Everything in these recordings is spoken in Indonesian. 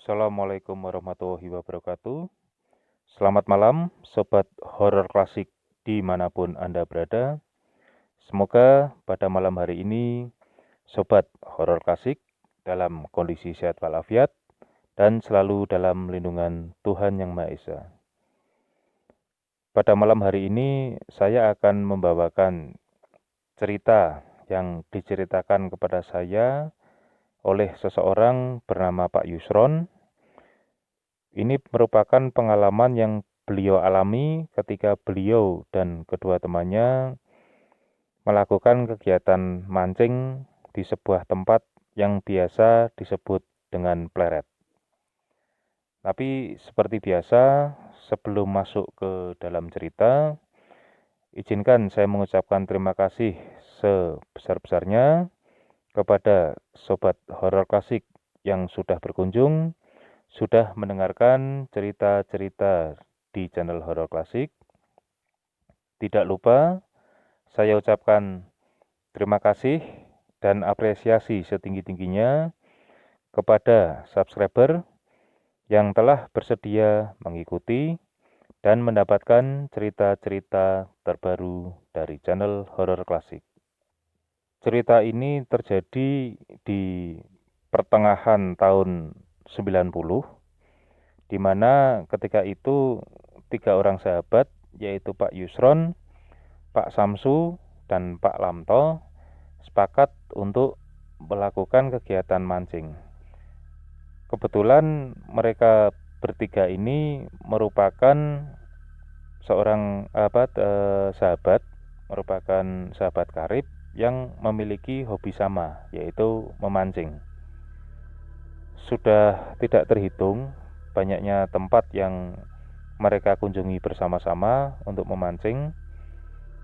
Assalamualaikum warahmatullahi wabarakatuh. Selamat malam, Sobat Horor Klasik dimanapun Anda berada. Semoga pada malam hari ini, Sobat Horor Klasik dalam kondisi sehat walafiat dan selalu dalam lindungan Tuhan Yang Maha Esa. Pada malam hari ini, saya akan membawakan cerita yang diceritakan kepada saya oleh seseorang bernama Pak Yusron. Ini merupakan pengalaman yang beliau alami ketika beliau dan kedua temannya melakukan kegiatan mancing di sebuah tempat yang biasa disebut dengan pleret. Tapi seperti biasa, sebelum masuk ke dalam cerita, izinkan saya mengucapkan terima kasih sebesar-besarnya kepada Sobat Horor Klasik yang sudah berkunjung, sudah mendengarkan cerita-cerita di channel Horor Klasik. Tidak lupa saya ucapkan terima kasih dan apresiasi setinggi-tingginya kepada subscriber yang telah bersedia mengikuti dan mendapatkan cerita-cerita terbaru dari channel Horor Klasik. Cerita ini terjadi di pertengahan tahun 90, di mana ketika itu 3 orang sahabat, yaitu Pak Yusron, Pak Samsu, dan Pak Lamto, sepakat untuk melakukan kegiatan mancing. Kebetulan mereka bertiga ini merupakan sahabat, merupakan sahabat karib yang memiliki hobi sama, yaitu memancing. Sudah tidak terhitung banyaknya tempat yang mereka kunjungi bersama-sama untuk memancing,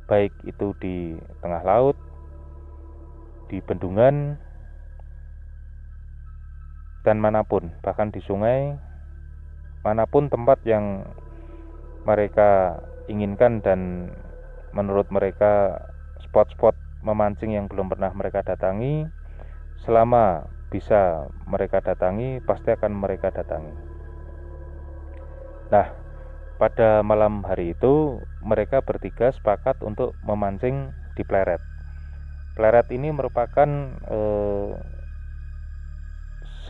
baik itu di tengah laut, di bendungan, dan manapun, bahkan di sungai, manapun tempat yang mereka inginkan dan menurut mereka spot-spot memancing yang belum pernah mereka datangi, selama bisa mereka datangi, pasti akan mereka datangi. Nah, pada malam hari itu mereka bertiga sepakat untuk memancing di pleret. Pleret ini merupakan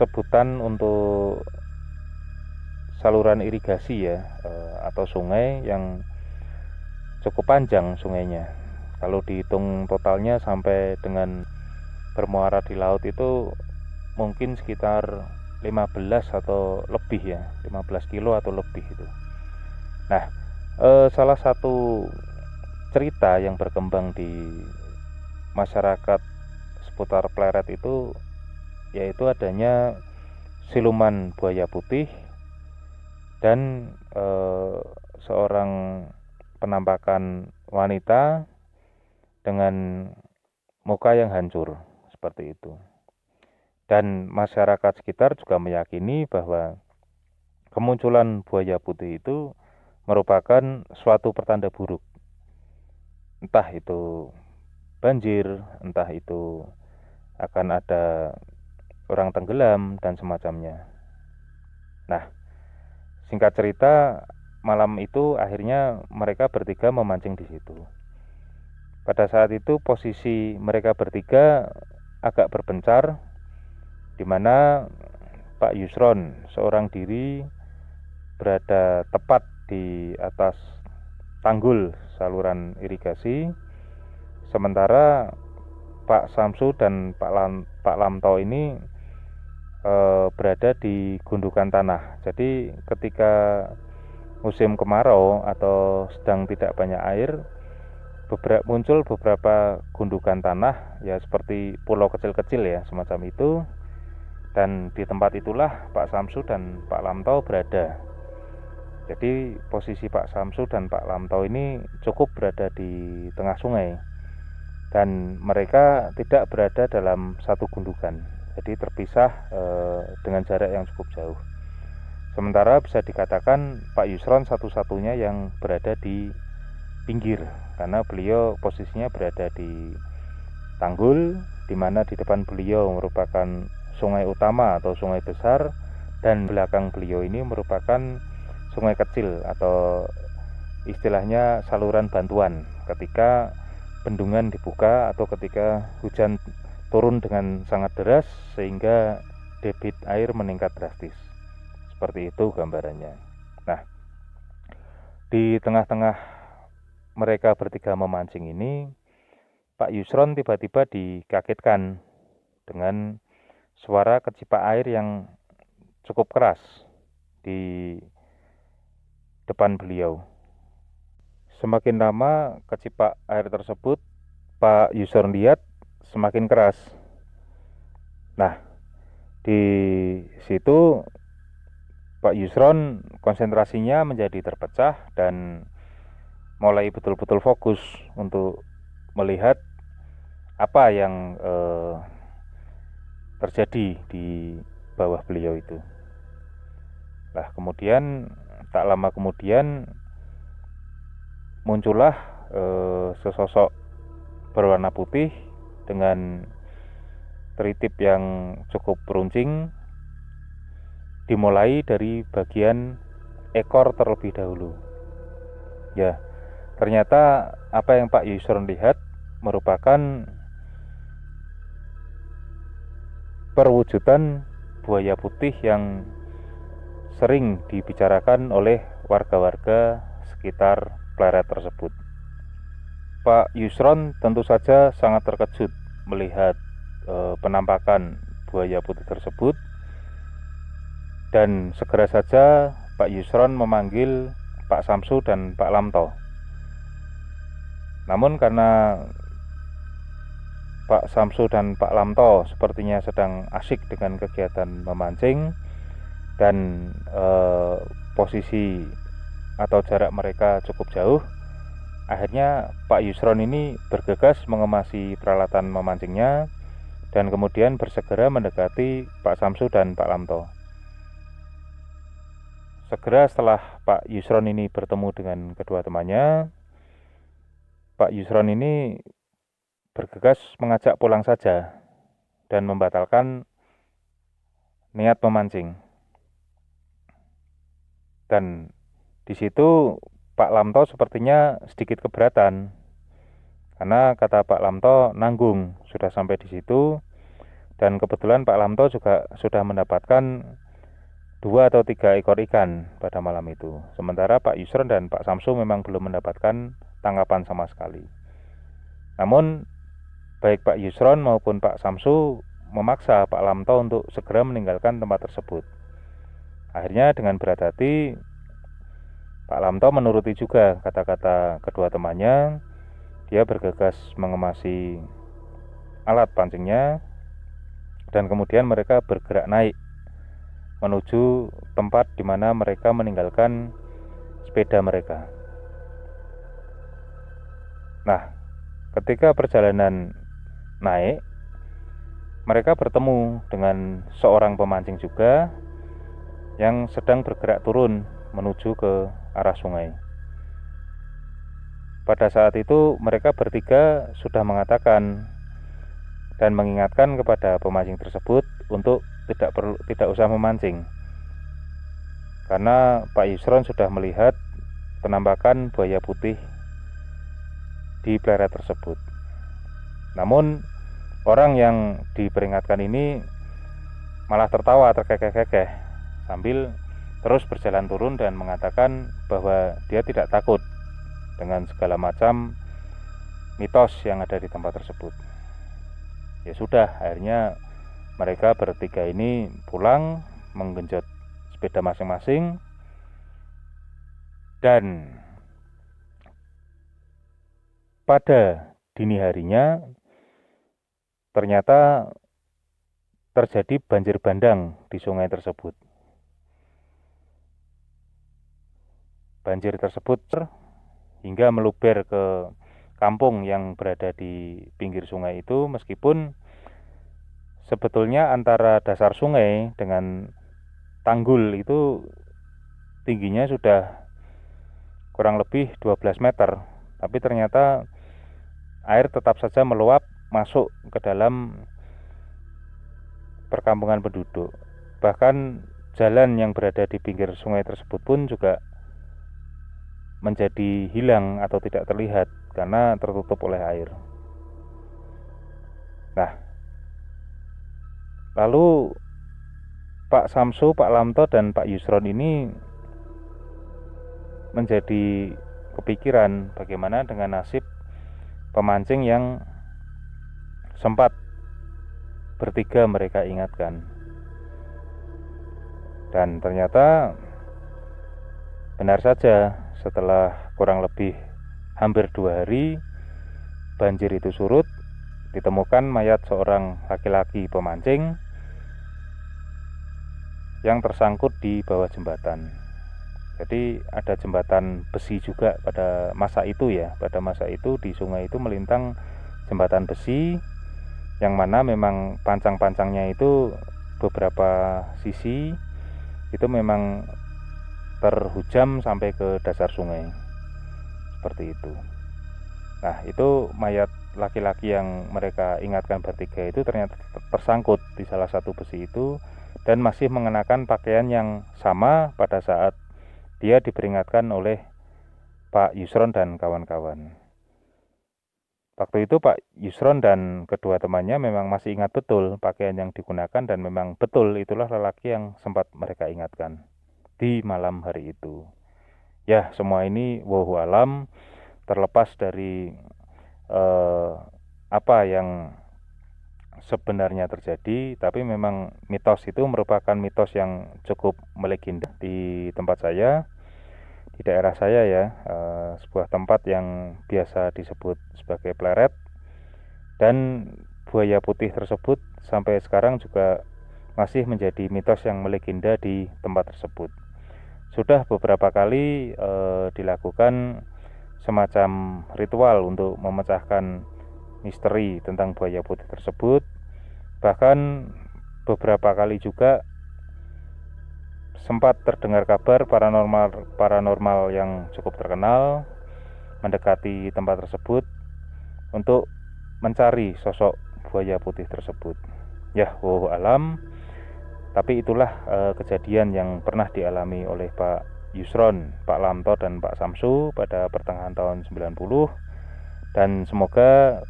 sebutan untuk saluran irigasi ya, atau sungai yang cukup panjang sungainya. Kalau dihitung totalnya sampai dengan bermuara di laut itu mungkin sekitar 15 atau lebih ya, 15 kilo atau lebih itu. Nah, salah satu cerita yang berkembang di masyarakat seputar pleret itu yaitu adanya siluman buaya putih dan seorang penampakan wanita dengan muka yang hancur seperti itu. Dan masyarakat sekitar juga meyakini bahwa kemunculan buaya putih itu merupakan suatu pertanda buruk. Entah itu banjir, entah itu akan ada orang tenggelam dan semacamnya. Nah, singkat cerita, malam itu akhirnya mereka bertiga memancing di situ. Pada saat itu posisi mereka bertiga agak berpencar, di mana Pak Yusron seorang diri berada tepat di atas tanggul saluran irigasi, sementara Pak Samsu dan Pak Lamto ini berada di gundukan tanah. Jadi ketika musim kemarau atau sedang tidak banyak air, muncul beberapa gundukan tanah ya seperti pulau kecil-kecil ya, semacam itu. Dan di tempat itulah Pak Samsu dan Pak Lamto berada. Jadi posisi Pak Samsu dan Pak Lamto ini cukup berada di tengah sungai, dan mereka tidak berada dalam satu gundukan, jadi terpisah dengan jarak yang cukup jauh. Sementara bisa dikatakan Pak Yusron satu-satunya yang berada di pinggir, karena beliau posisinya berada di tanggul, di mana di depan beliau merupakan sungai utama atau sungai besar, dan belakang beliau ini merupakan sungai kecil atau istilahnya saluran bantuan ketika bendungan dibuka atau ketika hujan turun dengan sangat deras sehingga debit air meningkat drastis. Seperti itu gambarannya. Nah, di tengah-tengah mereka bertiga memancing ini, Pak Yusron tiba-tiba dikagetkan dengan suara kecipak air yang cukup keras di depan beliau. Semakin lama kecipak air tersebut Pak Yusron lihat semakin keras. Nah, di situ Pak Yusron konsentrasinya menjadi terpecah dan mulai betul-betul fokus untuk melihat apa yang terjadi di bawah beliau itu. Nah, kemudian tak lama kemudian muncullah sesosok berwarna putih dengan teritip yang cukup runcing, dimulai dari bagian ekor terlebih dahulu. Ya, ternyata apa yang Pak Yusron lihat merupakan perwujudan buaya putih yang sering dibicarakan oleh warga-warga sekitar pleret tersebut. Pak Yusron tentu saja sangat terkejut melihat penampakan buaya putih tersebut, dan segera saja Pak Yusron memanggil Pak Samsu dan Pak Lamto. Namun karena Pak Samsu dan Pak Lamto sepertinya sedang asyik dengan kegiatan memancing dan posisi atau jarak mereka cukup jauh, akhirnya Pak Yusron ini bergegas mengemasi peralatan memancingnya dan kemudian bersegera mendekati Pak Samsu dan Pak Lamto. Segera setelah Pak Yusron ini bertemu dengan kedua temannya, Pak Yusron ini bergegas mengajak pulang saja dan membatalkan niat memancing. Dan di situ Pak Lamto sepertinya sedikit keberatan, karena kata Pak Lamto nanggung sudah sampai di situ, dan kebetulan Pak Lamto juga sudah mendapatkan 2 atau 3 ekor ikan pada malam itu. Sementara Pak Yusron dan Pak Samsu memang belum mendapatkan tangkapan sama sekali. Namun baik Pak Yusron maupun Pak Samsu memaksa Pak Lamto untuk segera meninggalkan tempat tersebut. Akhirnya dengan berat hati Pak Lamto menuruti juga kata-kata kedua temannya. Dia bergegas mengemasi alat pancingnya dan kemudian mereka bergerak naik menuju tempat di mana mereka meninggalkan sepeda mereka. Nah, ketika perjalanan naik, mereka bertemu dengan seorang pemancing juga yang sedang bergerak turun menuju ke arah sungai. Pada saat itu mereka bertiga sudah mengatakan dan mengingatkan kepada pemancing tersebut untuk tidak usah memancing, karena Pak Yusron sudah melihat penampakan buaya putih di pleret tersebut. Namun orang yang diperingatkan ini malah tertawa terkekeh-kekeh sambil terus berjalan turun dan mengatakan bahwa dia tidak takut dengan segala macam mitos yang ada di tempat tersebut. Ya sudah, akhirnya mereka bertiga ini pulang menggenjot sepeda masing-masing, dan pada dini harinya ternyata terjadi banjir bandang di sungai tersebut. Banjir tersebut hingga meluber ke kampung yang berada di pinggir sungai itu, meskipun sebetulnya antara dasar sungai dengan tanggul itu tingginya sudah kurang lebih 12 meter, tapi ternyata air tetap saja meluap masuk ke dalam perkampungan penduduk. Bahkan jalan yang berada di pinggir sungai tersebut pun juga menjadi hilang atau tidak terlihat karena tertutup oleh air. Nah, lalu Pak Samsu, Pak Lamto, dan Pak Yusron ini menjadi kepikiran bagaimana dengan nasib pemancing yang sempat bertiga mereka ingatkan. Dan ternyata benar saja, setelah kurang lebih hampir 2 hari banjir itu surut, ditemukan mayat seorang laki-laki pemancing yang tersangkut di bawah jembatan. Jadi ada jembatan besi juga pada masa itu ya. Pada masa itu di sungai itu melintang jembatan besi yang mana memang pancang-pancangnya itu beberapa sisi itu memang terhujam sampai ke dasar sungai. Seperti itu. Nah, itu mayat laki-laki yang mereka ingatkan bertiga itu ternyata tersangkut di salah satu besi itu dan masih mengenakan pakaian yang sama pada saat dia diperingatkan oleh Pak Yusron dan kawan-kawan. Waktu itu Pak Yusron dan kedua temannya memang masih ingat betul pakaian yang digunakan dan memang betul itulah lelaki yang sempat mereka ingatkan di malam hari itu. Ya, semua ini wallahu alam, terlepas dari apa yang sebenarnya terjadi, tapi memang mitos itu merupakan mitos yang cukup melegenda di tempat saya, di daerah saya ya, sebuah tempat yang biasa disebut sebagai Pleret, dan buaya putih tersebut sampai sekarang juga masih menjadi mitos yang melegenda di tempat tersebut. Sudah beberapa kali dilakukan semacam ritual untuk memecahkan misteri tentang buaya putih tersebut. Bahkan beberapa kali juga sempat terdengar kabar paranormal yang cukup terkenal mendekati tempat tersebut untuk mencari sosok buaya putih tersebut. Ya, wallahu alam. Tapi itulah kejadian yang pernah dialami oleh Pak Yusron, Pak Lamto, dan Pak Samsu pada pertengahan tahun 90. Dan semoga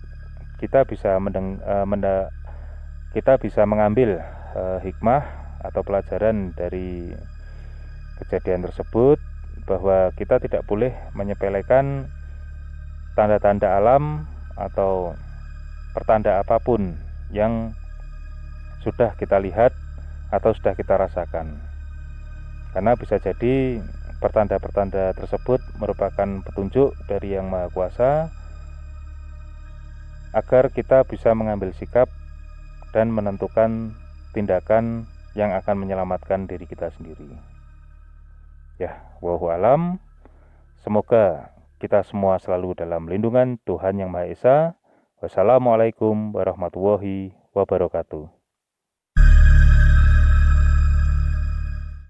kita bisa mengambil hikmah atau pelajaran dari kejadian tersebut, bahwa kita tidak boleh menyepelekan tanda-tanda alam atau pertanda apapun yang sudah kita lihat atau sudah kita rasakan, karena bisa jadi pertanda-pertanda tersebut merupakan petunjuk dari Yang Maha Kuasa agar kita bisa mengambil sikap dan menentukan tindakan yang akan menyelamatkan diri kita sendiri. Ya, wallahu alam. Semoga kita semua selalu dalam lindungan Tuhan Yang Maha Esa. Wassalamualaikum warahmatullahi wabarakatuh.